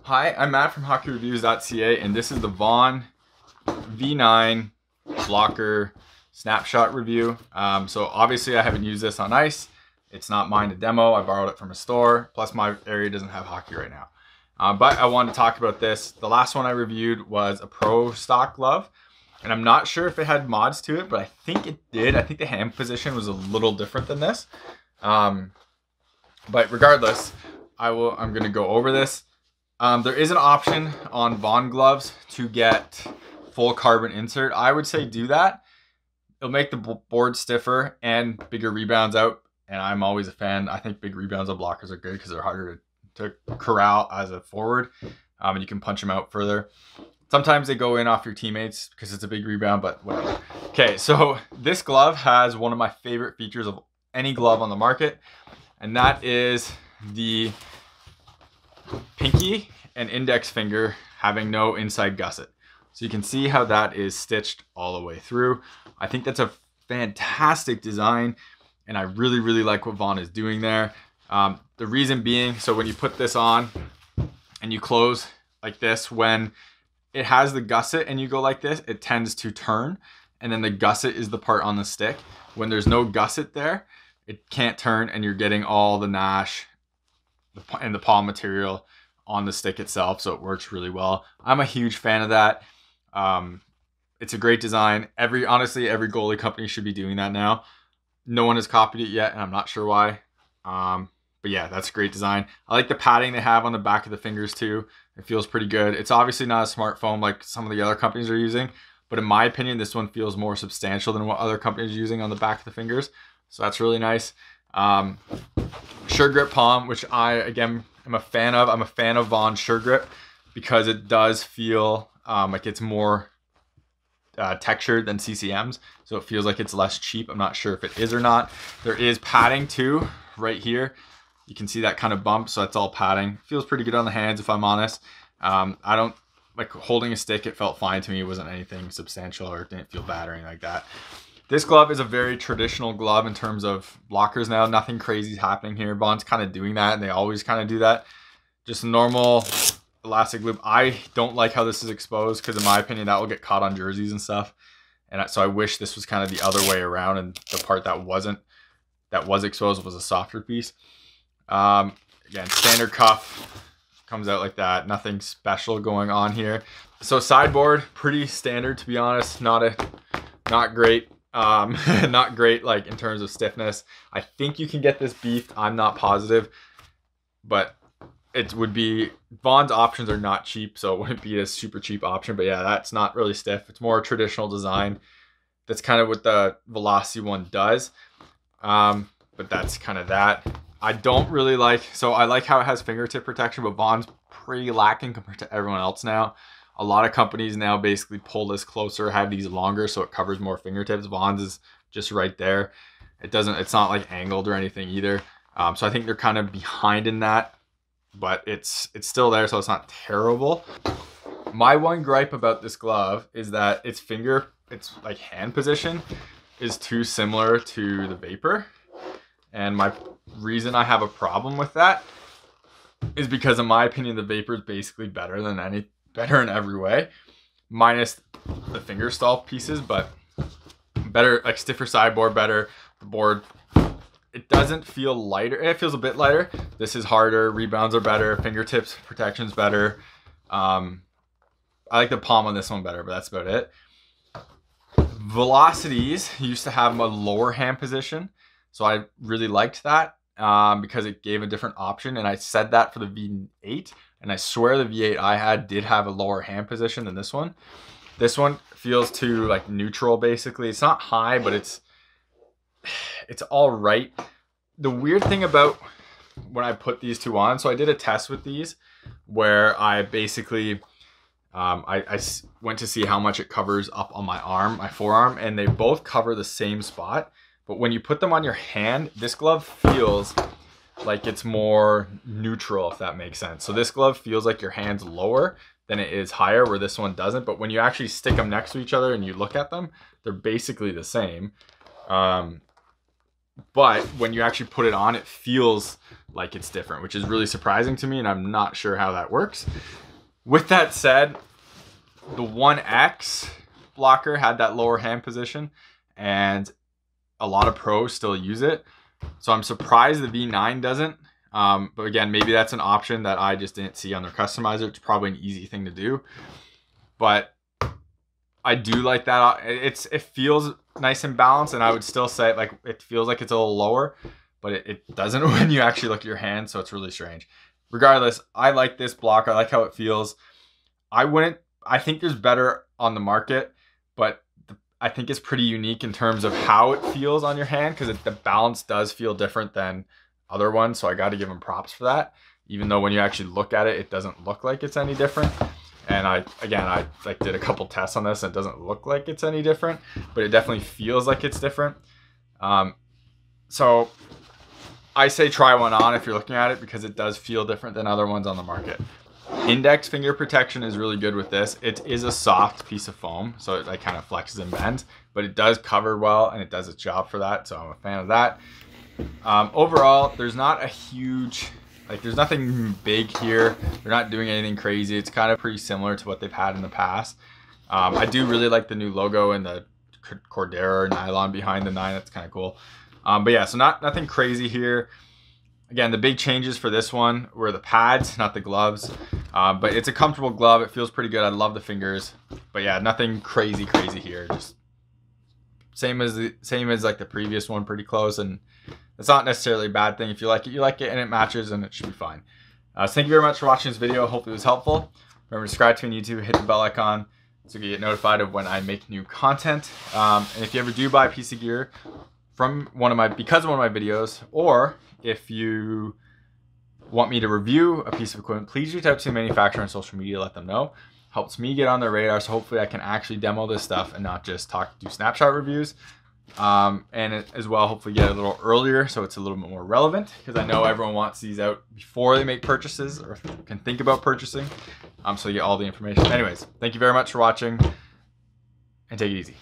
Hi, I'm Matt from HockeyReviews.ca, and this is the Vaughn V9 blocker snapshot review. So obviously I haven't used this on ice. It's not mine to demo. I borrowed it from a store. Plus my area doesn't have hockey right now. But I wanted to talk about this. The last one I reviewed was a pro stock glove. And I'm not sure if it had mods to it, but I think it did. I think the hand position was a little different than this. But regardless, I'm going to go over this. There is an option on Vaughn gloves to get full carbon insert. I would say do that. It'll make the board stiffer and bigger rebounds out. And I'm always a fan. I think big rebounds on blockers are good because they're harder to corral as a forward. And you can punch them out further. Sometimes they go in off your teammates because it's a big rebound, but whatever. Okay, so this glove has one of my favorite features of any glove on the market. And that is the pinky and index finger having no inside gusset. So you can see how that is stitched all the way through. I think that's a fantastic design, and I really like what Vaughn is doing there. The reason being, so when you put this on and you close like this, when it has the gusset and you go like this, it tends to turn, and then the gusset is the part on the stick. When there's no gusset there, it can't turn, and you're getting all the nash and the palm material on the stick itself, so it works really well. I'm a huge fan of that. It's a great design. Honestly, every goalie company should be doing that now. No one has copied it yet, and I'm not sure why. But yeah, that's a great design. I like the padding they have on the back of the fingers too. It feels pretty good. It's obviously not a smartphone like some of the other companies are using, but in my opinion, this one feels more substantial than what other companies are using on the back of the fingers. So that's really nice. Sure grip palm, which I'm a fan of. I'm a fan of Vaughn Sure Grip because it does feel like it's more textured than CCM's, so it feels like it's less cheap. I'm not sure if it is or not. There is padding too right here. You can see that kind of bump, so that's all padding. Feels pretty good on the hands, if I'm honest. I don't like holding a stick. It felt fine to me. It wasn't anything substantial or it didn't feel bad or anything like that. This glove is a very traditional glove in terms of blockers now. Nothing crazy is happening here. Vaughn's kind of doing that, and they always kind of do that. Just normal elastic loop. I don't like how this is exposed because in my opinion, that will get caught on jerseys and stuff. And so I wish this was kind of the other way around, and the part that was exposed was a softer piece. Again, standard cuff comes out like that. Nothing special going on here. So sideboard, pretty standard to be honest. Not great. Not great like in terms of stiffness. I think you can get this beefed. I'm not positive, but it would be, Vaughn's options are not cheap, so it wouldn't be a super cheap option. But yeah, that's not really stiff. It's more a traditional design. That's kind of what the Velocity one does. But that's kind of that. I don't really like, so I like how it has fingertip protection, but Vaughn's pretty lacking compared to everyone else now. A lot of companies now basically pull this closer, have these longer so it covers more fingertips. Vaughn's is just right there. It's not like angled or anything either. So I think they're kind of behind in that, but it's still there, so it's not terrible. My one gripe about this glove is that its like hand position is too similar to the Vapor. And my reason I have a problem with that is because in my opinion, the Vapor is basically better in every way, minus the finger stall pieces, but better, like stiffer sideboard, better. The board, it doesn't feel lighter. It feels a bit lighter. This is harder. Rebounds are better. Fingertips protection's better. I like the palm on this one better, but that's about it. Velocities used to have a lower hand position, so I really liked that because it gave a different option, and I said that for the V8. And I swear the V8 I had did have a lower hand position than this one. This one feels too like neutral basically. It's not high, but it's all right. The weird thing about when I put these two on, so I did a test with these where I basically, I went to see how much it covers up on my forearm, and they both cover the same spot. But when you put them on your hand, this glove feels like it's more neutral, if that makes sense. So this glove feels like your hand's lower than it is higher, where this one doesn't. But when you actually stick them next to each other and you look at them, they're basically the same. but when you actually put it on, it feels like it's different, which is really surprising to me, and I'm not sure how that works. With that said, the 1X blocker had that lower hand position, and a lot of pros still use it. So I'm surprised the V9 doesn't. But again, maybe that's an option that I just didn't see on their customizer. It's probably an easy thing to do. But I do like that. It feels nice and balanced, and I would still say like it feels like it's a little lower, but it doesn't when you actually look at your hand, so it's really strange. Regardless, I like this block. I like how it feels. I think there's better on the market, but I think it's pretty unique in terms of how it feels on your hand, because the balance does feel different than other ones, so I got to give them props for that, even though when you actually look at it, it doesn't look like it's any different. And I like did a couple tests on this, and it doesn't look like it's any different, but it definitely feels like it's different. So I say try one on if you're looking at it, because it does feel different than other ones on the market. Index finger protection is really good with this. It is a soft piece of foam, so it like kind of flexes and bends, but it does cover well, and it does its job for that, so I'm a fan of that. Overall, there's not a huge, there's nothing big here. They're not doing anything crazy. It's kind of pretty similar to what they've had in the past. I do really like the new logo and the Cordero nylon behind the 9. That's kind of cool. But yeah, so nothing crazy here. Again, the big changes for this one were the pads, not the gloves. But it's a comfortable glove. It feels pretty good. I love the fingers. But yeah, nothing crazy here. Just same as like the previous one, pretty close. And it's not necessarily a bad thing. If you like it, and it matches, and it should be fine. So thank you very much for watching this video. Hopefully it was helpful. Remember to subscribe to me on YouTube, hit the bell icon so you get notified of when I make new content. And if you ever do buy a piece of gear from because of one of my videos, or if you want me to review a piece of equipment, please reach out to the manufacturer on social media, let them know. Helps me get on their radar, so hopefully I can actually demo this stuff and not just do snapshot reviews. And as well, hopefully get it a little earlier so it's a little bit more relevant, because I know everyone wants these out before they make purchases or can think about purchasing. So you get all the information. Anyways, thank you very much for watching, and take it easy.